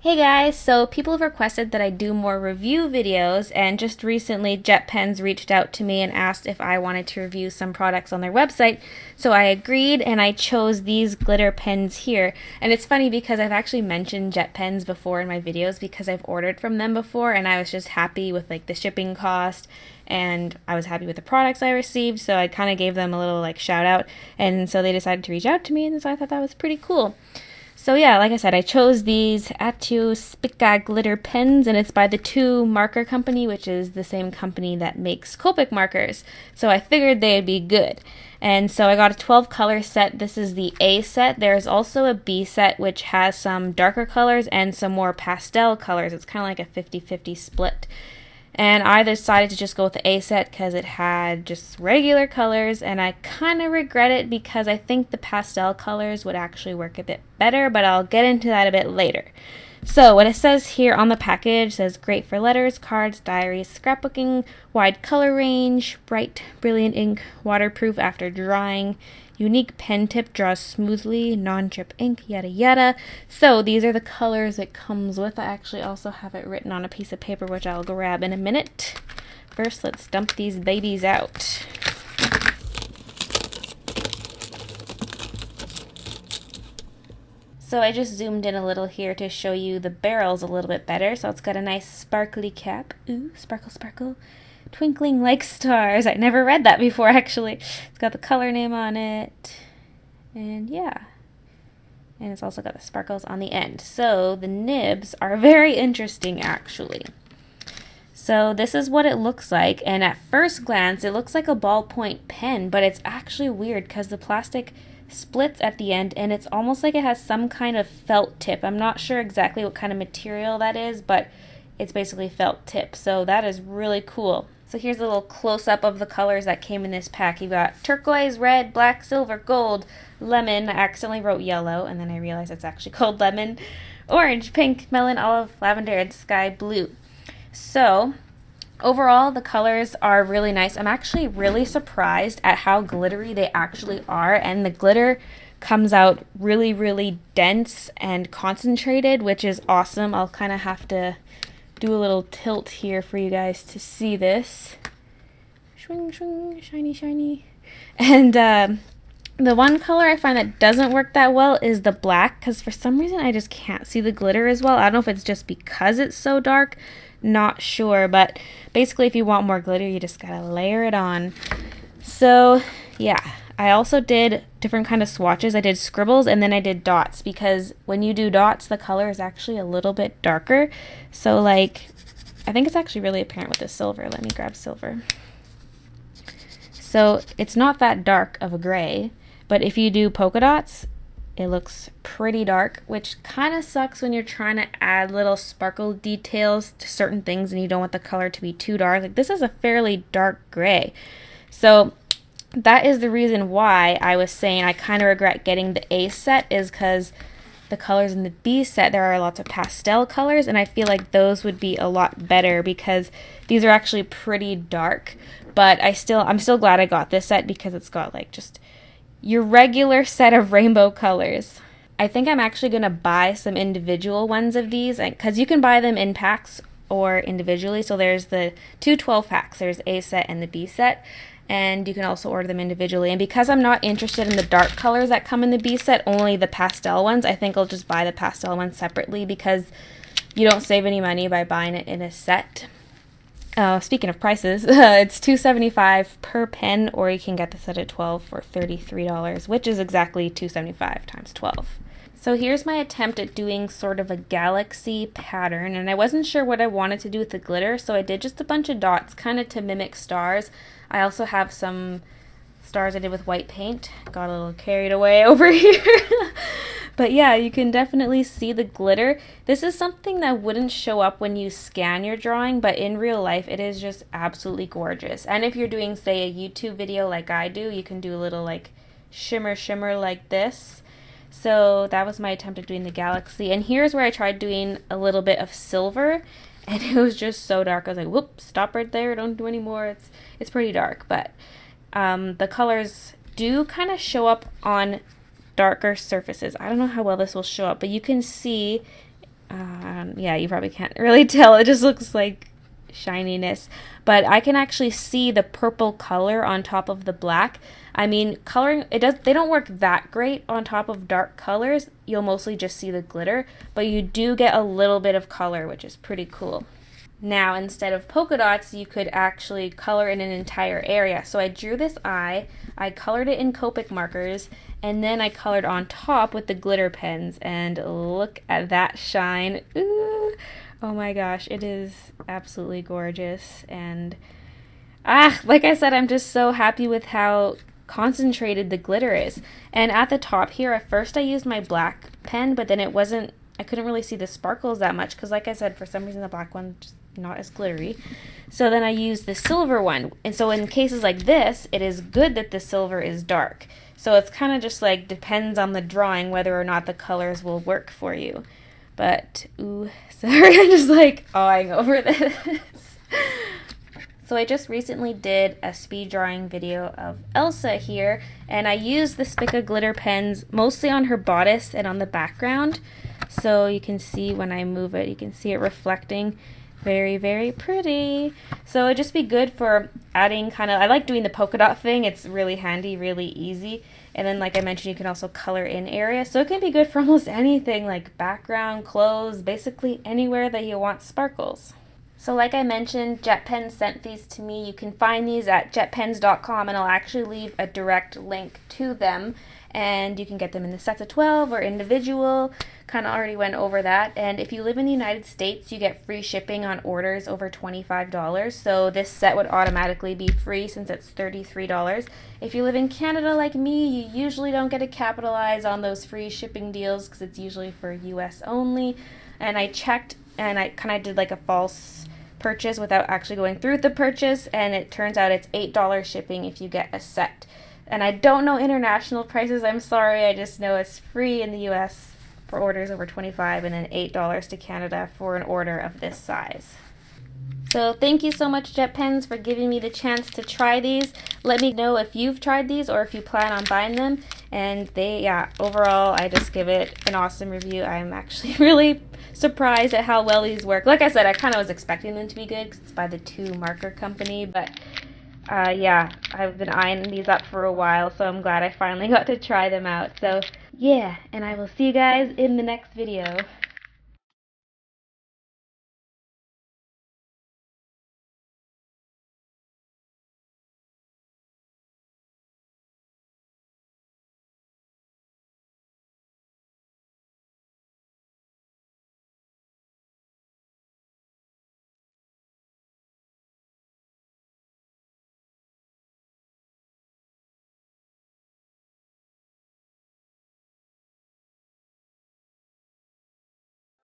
Hey guys, so people have requested that I do more review videos, and just recently Jet Pens reached out to me and asked if I wanted to review some products on their website. So I agreed and I chose these glitter pens here. And it's funny because I've actually mentioned Jet Pens before in my videos because I've ordered from them before and I was just happy with like the shipping cost and I was happy with the products I received, so I kind of gave them a little like shout out, and so they decided to reach out to me, and so I thought that was pretty cool. So yeah, like I said, I chose these Spica glitter pens, and it's by the Two Marker Company, which is the same company that makes Copic markers. So I figured they'd be good. And so I got a 12 color set. This is the A set. There's also a B set, which has some darker colors and some more pastel colors. It's kind of like a 50-50 split. And I decided to just go with the A set because it had just regular colors, and I kind of regret it because I think the pastel colors would actually work a bit better, but I'll get into that a bit later. So what it says here on the package says great for letters, cards, diaries, scrapbooking, wide color range, bright, brilliant ink, waterproof after drying, unique pen tip, draws smoothly, non-chip ink, yada yada. So these are the colors it comes with. I actually also have it written on a piece of paper, which I'll grab in a minute. First, let's dump these babies out. So I just zoomed in a little here to show you the barrels a little bit better. So it's got a nice sparkly cap. Ooh, sparkle, sparkle. Twinkling like stars. I never read that before, actually. It's got the color name on it. And yeah. And it's also got the sparkles on the end. So the nibs are very interesting, actually. So this is what it looks like. And at first glance, it looks like a ballpoint pen, but it's actually weird because the plastic splits at the end and it's almost like it has some kind of felt tip. I'm not sure exactly what kind of material that is, but it's basically felt tip. So that is really cool. So here's a little close-up of the colors that came in this pack. You got turquoise, red, black, silver, gold, lemon. I accidentally wrote yellow, and then I realized it's actually called lemon, orange, pink, melon, olive, lavender, and sky blue. So overall, the colors are really nice. I'm actually really surprised at how glittery they actually are, and the glitter comes out really, really dense and concentrated, which is awesome. I'll kind of have to do a little tilt here for you guys to see this. Swing, swing, shiny, shiny. And the one color I find that doesn't work that well is the black, because for some reason I just can't see the glitter as well. I don't know if it's just because it's so dark, not sure, but basically if you want more glitter, you just gotta layer it on. So yeah, I also did different kind of swatches. I did scribbles and then I did dots, because when you do dots, the color is actually a little bit darker. So like, I think it's actually really apparent with the silver. Let me grab silver. So it's not that dark of a gray, but if you do polka dots, it looks pretty dark, which kind of sucks when you're trying to add little sparkle details to certain things and you don't want the color to be too dark. Like, this is a fairly dark gray. So that is the reason why I was saying I kind of regret getting the A set, is because the colors in the B set, there are lots of pastel colors, and I feel like those would be a lot better because these are actually pretty dark. But I'm still glad I got this set because it's got like just your regular set of rainbow colors. I think I'm actually going to buy some individual ones of these, because you can buy them in packs or individually. So there's the two 12 packs. There's A set and the B set. And you can also order them individually. And because I'm not interested in the dark colors that come in the B set, only the pastel ones, I think I'll just buy the pastel ones separately, because you don't save any money by buying it in a set. Speaking of prices, it's $2.75 per pen, or you can get the set at 12 for $33, which is exactly $2.75 times 12. So here's my attempt at doing sort of a galaxy pattern, and I wasn't sure what I wanted to do with the glitter, so I did just a bunch of dots, kind of to mimic stars. I also have some stars I did with white paint. Got a little carried away over here. But yeah, you can definitely see the glitter. This is something that wouldn't show up when you scan your drawing, but in real life, it is just absolutely gorgeous. And if you're doing, say, a YouTube video like I do, you can do a little like shimmer like this. So that was my attempt at doing the galaxy. And here's where I tried doing a little bit of silver, and it was just so dark. I was like, whoop, stop right there, don't do any more. It's pretty dark, but the colors do kind of show up on darker surfaces. I don't know how well this will show up, but you can see Yeah, you probably can't really tell. It just looks like shininess. But I can actually see the purple color on top of the black. I mean, coloring, they don't work that great on top of dark colors. You'll mostly just see the glitter, but you do get a little bit of color, which is pretty cool. Now, instead of polka dots, you could actually color in an entire area. So I drew this eye, I colored it in Copic markers, and then I colored on top with the glitter pens. And look at that shine. Ooh, oh my gosh, it is absolutely gorgeous. And like I said, I'm just so happy with how concentrated the glitter is. And at the top here, at first I used my black pen, but then I couldn't really see the sparkles that much because, like I said, for some reason the black one just not as glittery. So then I used the silver one. And so in cases like this, it is good that the silver is dark. So it's kind of just like depends on the drawing whether or not the colors will work for you. But, ooh, sorry, I'm just like awing over this. So I just recently did a speed drawing video of Elsa here, and I used the Spica glitter pens mostly on her bodice and on the background. So you can see when I move it, you can see it reflecting. Very, very pretty. So it'd just be good for adding I like doing the polka dot thing. It's really handy, really easy. And then, like I mentioned, you can also color in areas. So it can be good for almost anything, like background, clothes, basically anywhere that you want sparkles. So like I mentioned, JetPens sent these to me. You can find these at jetpens.com, and I'll actually leave a direct link to them. And you can get them in the sets of 12 or individual. Kind of already went over that. And if you live in the United States, you get free shipping on orders over $25. So this set would automatically be free since it's $33. If you live in Canada like me, you usually don't get to capitalize on those free shipping deals because it's usually for US only. And I checked and I kind of did like a false purchase without actually going through with the purchase, and it turns out it's $8 shipping if you get a set. And I don't know international prices, I'm sorry, I just know it's free in the US for orders over $25 and then $8 to Canada for an order of this size. So thank you so much, JetPens, for giving me the chance to try these. Let me know if you've tried these or if you plan on buying them. And overall, I just give it an awesome review. I'm actually really surprised at how well these work. Like I said, I kind of was expecting them to be good because it's by the 2 Marker Company, but I've been eyeing these up for a while, so I'm glad I finally got to try them out. So yeah, and I will see you guys in the next video.